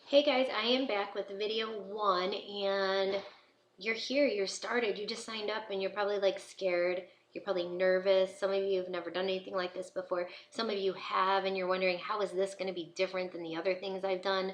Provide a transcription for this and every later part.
Hey guys, I am back with video one, and you're here, you're started, you just signed up, and you're probably like scared, you're probably nervous. Some of you have never done anything like this before. Some of you have, and you're wondering, how is this going to be different than the other things I've done?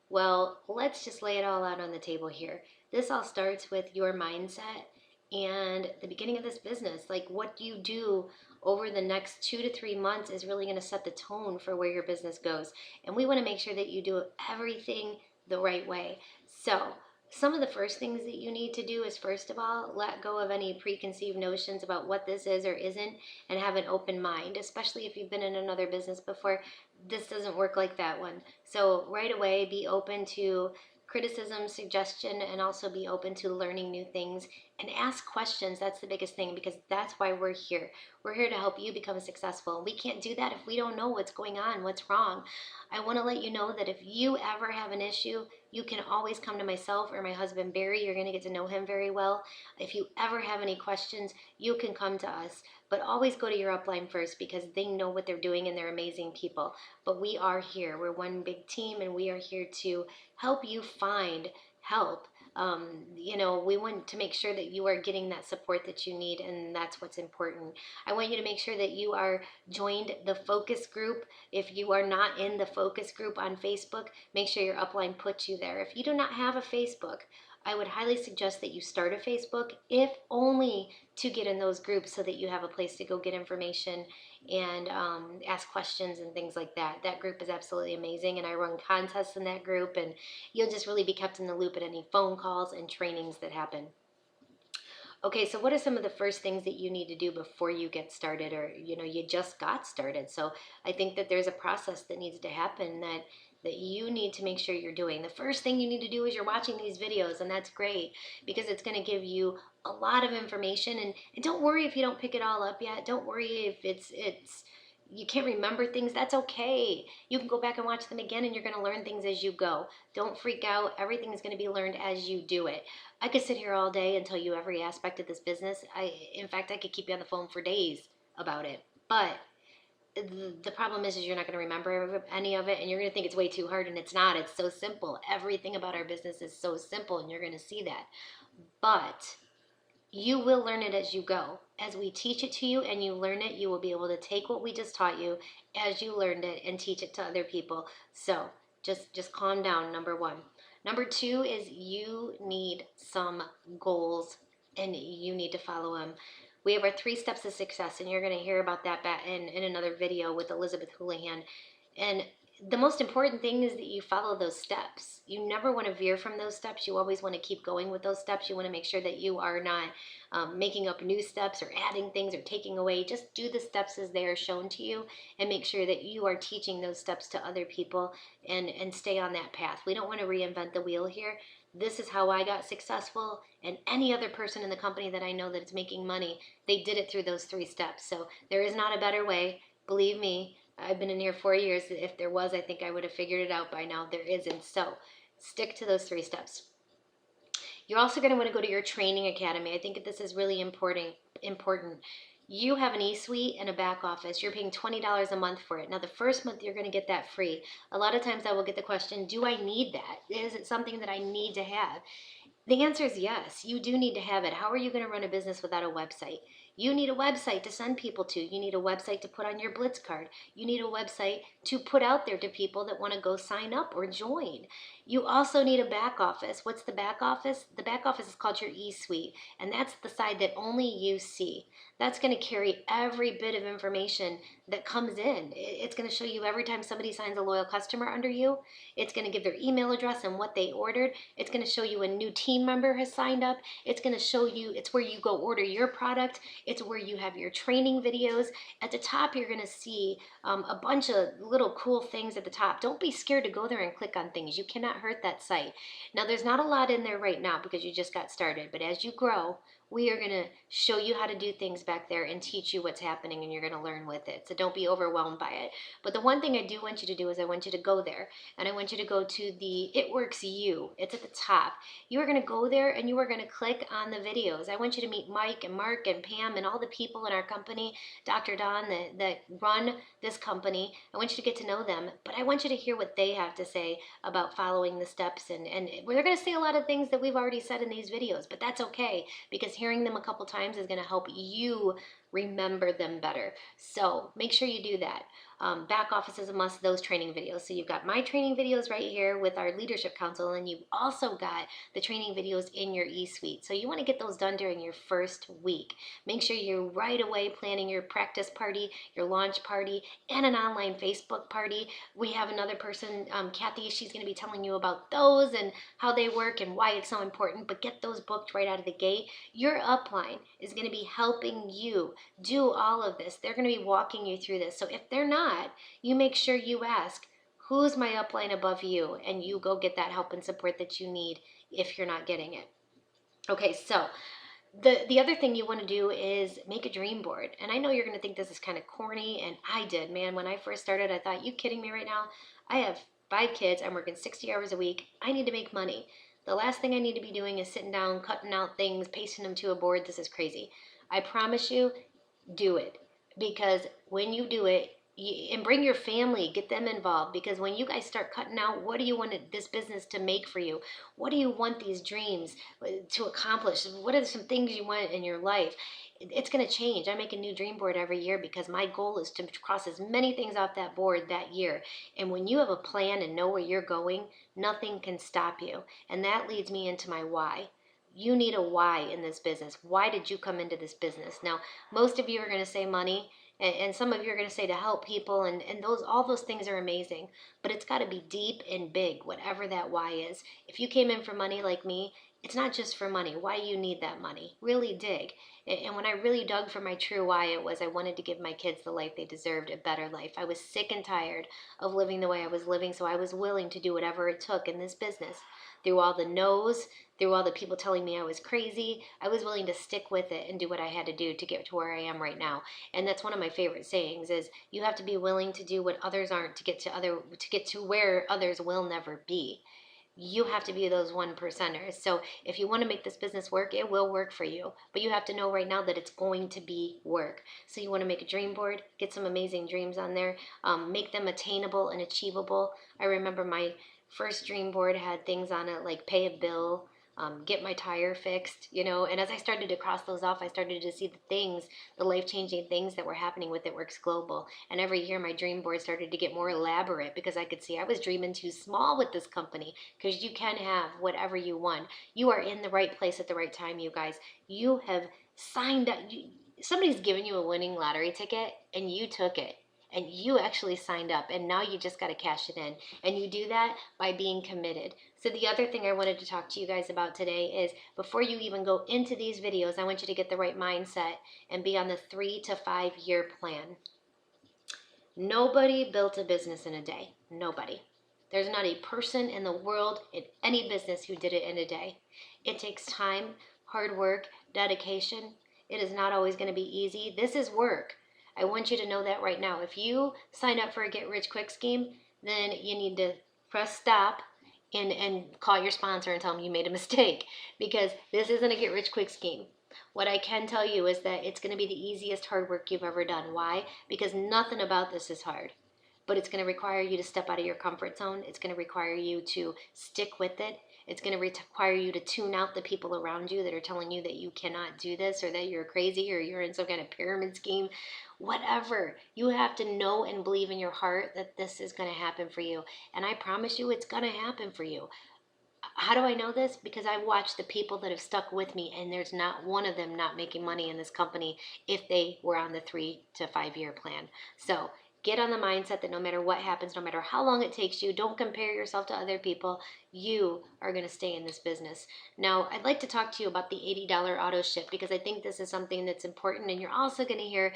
Well, let's just lay it all out on the table here. This all starts with your mindset and the beginning of this business. Like, what you do over the next 2 to 3 months is really going to set the tone for where your business goes. And we want to make sure that you do everything the right way. So, some of the first things that you need to do is, first of all, let go of any preconceived notions about what this is or isn't, and have an open mind, especially if you've been in another business before. This doesn't work like that one. So right away, be open to criticism, suggestion, and also be open to learning new things and ask questions. That's the biggest thing, because that's why we're here. We're here to help you become successful. We can't do that if we don't know what's going on, what's wrong. I want to let you know that if you ever have an issue, you can always come to myself or my husband Barry. You're going to get to know him very well. If you ever have any questions, you can come to us. But always go to your upline first, because they know what they're doing and they're amazing people. But we are here. We're one big team, and we are here to help you find help. We want to make sure that you are getting that support that you need, and that's what's important. I want you to make sure that you are joined the focus group. If you are not in the focus group on Facebook, make sure your upline puts you there. If you do not have a Facebook, I would highly suggest that you start a Facebook, if only to get in those groups so that you have a place to go get information and ask questions and things like that. That group is absolutely amazing, and I run contests in that group, and you'll just really be kept in the loop at any phone calls and trainings that happen. Okay, so what are some of the first things that you need to do before you get started, or you just got started? So I think that there's a process that needs to happen that you need to make sure you're doing. The first thing you need to do is you're watching these videos, and that's great, because it's going to give you a lot of information. And don't worry if you don't pick it all up yet. Don't worry if it's you can't remember things. That's okay. You can go back and watch them again, and you're going to learn things as you go. Don't freak out. Everything is going to be learned as you do it. I could sit here all day and tell you every aspect of this business. In fact, I could keep you on the phone for days about it. But the problem is you're not going to remember any of it, and you're going to think it's way too hard, and it's not. It's so simple. Everything about our business is so simple, and you're going to see that. But you will learn it as you go. As we teach it to you and you learn it, you will be able to take what we just taught you as you learned it and teach it to other people. So just calm down, number one. Number two is you need some goals, and you need to follow them. We have our 3 steps of success, and you're going to hear about that in another video with Elizabeth Houlihan. And the most important thing is that you follow those steps. You never want to veer from those steps. You always want to keep going with those steps. You want to make sure that you are not making up new steps or adding things or taking away. Just do the steps as they are shown to you, and make sure that you are teaching those steps to other people, and stay on that path. We don't want to reinvent the wheel here. This is how I got successful, and any other person in the company that I know that is making money, they did it through those 3 steps. So there is not a better way. Believe me, I've been in here 4 years. If there was, I think I would have figured it out by now. There isn't. So stick to those 3 steps. You're also going to want to go to your training academy. I think that this is really important. You have an e-suite and a back office. You're paying $20 a month for it. Now, the first month, you're going to get that free. A lot of times I will get the question, do I need that? Is it something that I need to have? The answer is yes, you do need to have it. How are you going to run a business without a website? You need a website to send people to. You need a website to put on your Blitz card. You need a website to put out there to people that want to go sign up or join. You also need a back office. What's the back office? The back office is called your e-suite, and that's the side that only you see. That's going to carry every bit of information that comes in. It's going to show you every time somebody signs a loyal customer under you. It's going to give their email address and what they ordered. It's going to show you a new team member has signed up. It's going to show you, it's where you go order your product. It's where you have your training videos. At the top, you're going to see a bunch of little cool things at the top. Don't be scared to go there and click on things. You cannot hurt that site. Now, there's not a lot in there right now because you just got started, but as you grow, We are going to show you how to do things back there and teach you what's happening, and you're going to learn with it. So don't be overwhelmed by it. But the one thing I do want you to do is I want you to go there, and I want you to go to the It Works You. It's at the top. You are going to go there and you are going to click on the videos. I want you to meet Mike and Mark and Pam and all the people in our company, Dr. Don, that run this company. I want you to get to know them, but I want you to hear what they have to say about following the steps. And they're going to say a lot of things that we've already said in these videos, but that's okay, because hearing them a couple times is going to help you remember them better. So make sure you do that. Back office is a must, those training videos. So you've got my training videos right here with our leadership council, and you've also got the training videos in your eSuite. So you want to get those done during your first week. Make sure you're right away planning your practice party, your launch party, and an online Facebook party. We have another person, Kathy, she's going to be telling you about those and how they work and why it's so important, but get those booked right out of the gate. Your upline is going to be helping you do all of this. They're going to be walking you through this. So if they're not, you make sure you ask, who's my upline above you? And you go get that help and support that you need if you're not getting it. Okay, so the other thing you want to do is make a dream board. And I know you're going to think this is kind of corny, and I did, man. When I first started, I thought, you kidding me right now? I have 5 kids. I'm working 60 hours a week. I need to make money. The last thing I need to be doing is sitting down, cutting out things, pasting them to a board. This is crazy. I promise you, do it. Because when you do it, and bring your family, get them involved, because when you guys start cutting out, what do you want this business to make for you? What do you want these dreams to accomplish? What are some things you want in your life? It's going to change. I make a new dream board every year because my goal is to cross as many things off that board that year. And when you have a plan and know where you're going, nothing can stop you. And that leads me into my why. You need a why in this business. Why did you come into this business? Now, most of you are going to say money, and some of you are going to say to help people, and all those things are amazing, but it's got to be deep and big, whatever that why is. If you came in for money like me, it's not just for money. Why do you need that money? Really dig. And when I really dug for my true why, it was I wanted to give my kids the life they deserved, a better life. I was sick and tired of living the way I was living, so I was willing to do whatever it took in this business. Through all the no's, through all the people telling me I was crazy, I was willing to stick with it and do what I had to do to get to where I am right now. And that's one of my favorite sayings, is you have to be willing to do what others aren't to get to where others will never be. You have to be those 1%ers. So if you want to make this business work, it will work for you. But you have to know right now that it's going to be work. So you want to make a dream board, get some amazing dreams on there, make them attainable and achievable. I remember my first dream board had things on it like pay a bill, get my tire fixed, and as I started to cross those off, I started to see the life-changing things that were happening with It Works Global. And every year my dream board started to get more elaborate because I could see I was dreaming too small with this company, because you can have whatever you want. You are in the right place at the right time, you guys. You have signed up. Somebody's given you a winning lottery ticket and you took it. And you actually signed up, and now you just got to cash it in. And you do that by being committed. So the other thing I wanted to talk to you guys about today is, before you even go into these videos, I want you to get the right mindset and be on the 3 to 5 year plan. Nobody built a business in a day. Nobody. There's not a person in the world in any business who did it in a day. It takes time, hard work, dedication. It is not always going to be easy. This is work. I want you to know that right now. If you sign up for a get-rich-quick scheme, then you need to press stop and call your sponsor and tell them you made a mistake, because this isn't a get-rich-quick scheme. What I can tell you is that it's going to be the easiest hard work you've ever done. Why? Because nothing about this is hard. But it's going to require you to step out of your comfort zone. It's going to require you to stick with it. It's going to require you to tune out the people around you that are telling you that you cannot do this, or that you're crazy, or you're in some kind of pyramid scheme. Whatever. You have to know and believe in your heart that this is going to happen for you. And I promise you it's going to happen for you. How do I know this? Because I've watched the people that have stuck with me, and there's not one of them not making money in this company if they were on the 3 to 5 year plan. So Get on the mindset that no matter what happens, no matter how long it takes you, don't compare yourself to other people. You are going to stay in this business. Now, I'd like to talk to you about the $80 auto ship because I think this is something that's important. And you're also going to hear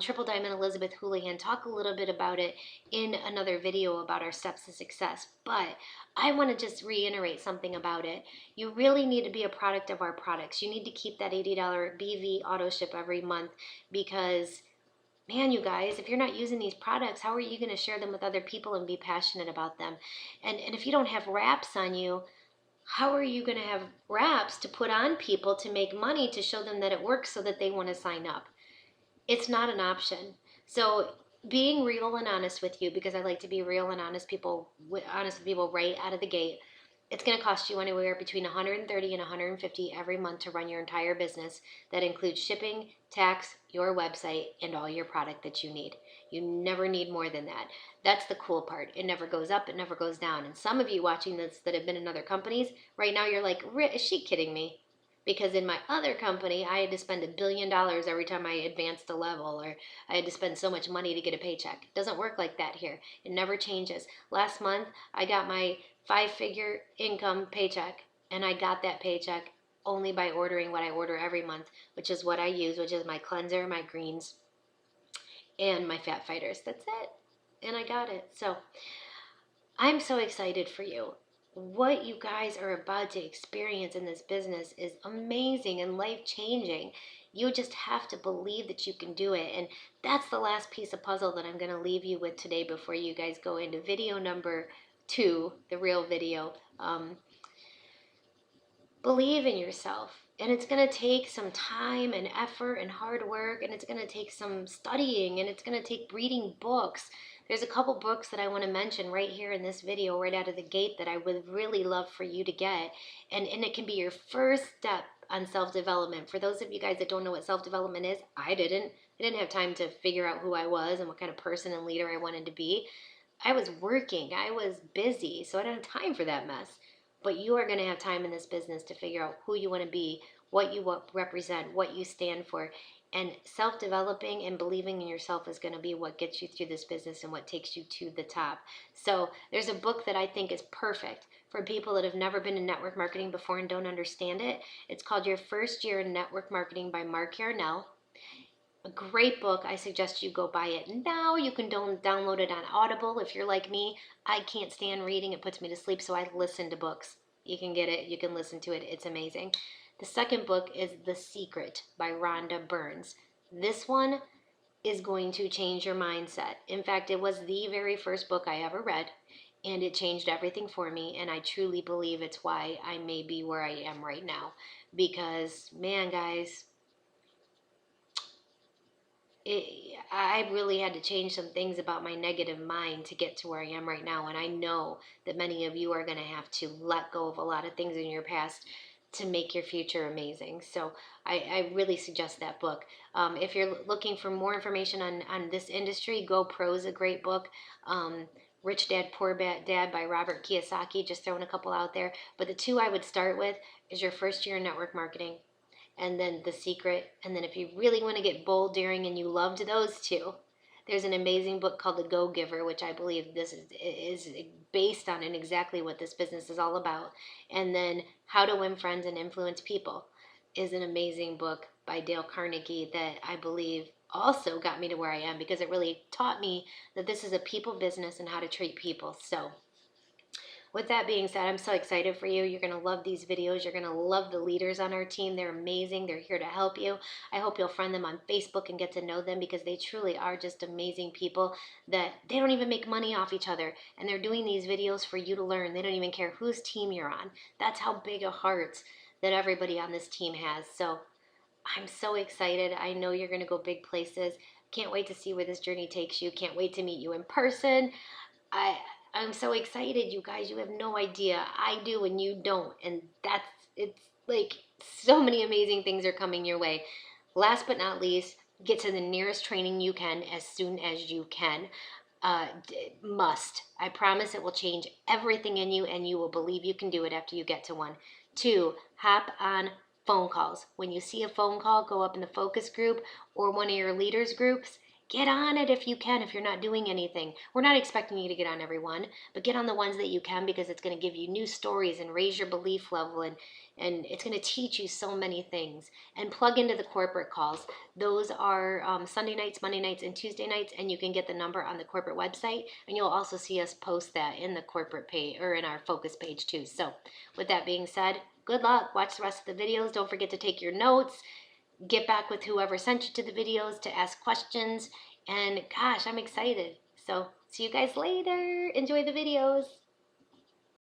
Triple Diamond Elizabeth Houlihan talk a little bit about it in another video about our steps to success. But I want to just reiterate something about it. You really need to be a product of our products. You need to keep that $80 BV auto ship every month because man, you guys, if you're not using these products, how are you going to share them with other people and be passionate about them? And if you don't have wraps on you, how are you going to have wraps to put on people to make money to show them that it works so that they want to sign up? It's not an option. So being real and honest with you, because I like to be real and honest with people right out of the gate. It's going to cost you anywhere between 130 and 150 every month to run your entire business. That includes shipping, tax, your website, and all your product that you need. You never need more than that. That's the cool part. It never goes up, it never goes down. And some of you watching this that have been in other companies, right now you're like, is she kidding me? Because in my other company, I had to spend $1 billion every time I advanced a level, or I had to spend so much money to get a paycheck. It doesn't work like that here. It never changes. Last month, I got my 5-figure income paycheck, and I got that paycheck only by ordering what I order every month, which is what I use, which is my cleanser, my greens, and my fat fighters. That's it. And I got it. So I'm so excited for you. What you guys are about to experience in this business is amazing and life-changing. You just have to believe that you can do it. And that's the last piece of puzzle that I'm going to leave you with today before you guys go into video number 2, the real video. Believe in yourself. And it's going to take some time and effort and hard work, and it's going to take some studying, and it's going to take reading books. There's a couple books that I want to mention right here in this video, right out of the gate, that I would really love for you to get. And it can be your first step on self-development. For those of you guys that don't know what self-development is, I didn't have time to figure out who I was and what kind of person and leader I wanted to be. I was working, I was busy, so I didn't have time for that mess. But you are going to have time in this business to figure out who you want to be, what you represent, what you stand for. And self-developing and believing in yourself is going to be what gets you through this business and what takes you to the top. So there's a book that I think is perfect for people that have never been in network marketing before and don't understand it. It's called Your First Year in Network Marketing by Mark Yarnell. A great book. I suggest you go buy it now. You can download it on Audible. If you're like me, I can't stand reading. It puts me to sleep, so I listen to books. You can get it. You can listen to it. It's amazing. The second book is The Secret by Rhonda Burns. This one is going to change your mindset. In fact, it was the very first book I ever read, and it changed everything for me, and I truly believe it's why I may be where I am right now. Because, man, guys, I really had to change some things about my negative mind to get to where I am right now. And I know that many of you are going to have to let go of a lot of things in your past to make your future amazing. So I really suggest that book. If you're looking for more information on this industry, GoPro is a great book. Rich Dad, Poor Dad by Robert Kiyosaki, just throwing a couple out there. But the two I would start with is Your First Year in Network Marketing, and then The Secret. And then if you really want to get bold, daring, and you loved those two, there's an amazing book called The Go-Giver, which I believe this is based on and exactly what this business is all about. And then How to Win Friends and Influence People is an amazing book by Dale Carnegie that I believe also got me to where I am, because it really taught me that this is a people business and how to treat people. So with that being said, I'm so excited for you. You're going to love these videos. You're going to love the leaders on our team. They're amazing. They're here to help you. I hope you'll friend them on Facebook and get to know them, because they truly are just amazing people that they don't even make money off each other. And they're doing these videos for you to learn. They don't even care whose team you're on. That's how big a heart that everybody on this team has. So I'm so excited. I know you're going to go big places. Can't wait to see where this journey takes you. Can't wait to meet you in person. I'm so excited, you guys. You have no idea. I do and you don't. And it's like so many amazing things are coming your way. Last but not least, get to the nearest training you can as soon as you can. Must. I promise it will change everything in you, and you will believe you can do it after you get to one. 2, hop on phone calls. When you see a phone call, go up in the focus group or one of your leaders groups get on it if you can, if you're not doing anything. We're not expecting you to get on every one, but get on the ones that you can, because it's going to give you new stories and raise your belief level, and it's going to teach you so many things. And plug into the corporate calls. Those are Sunday nights, Monday nights, and Tuesday nights, and you can get the number on the corporate website, and you'll also see us post that in the corporate page or in our focus page too. So with that being said, good luck. Watch the rest of the videos. Don't forget to take your notes. Get back with whoever sent you to the videos to ask questions. And gosh, I'm excited. So see you guys later. Enjoy the videos.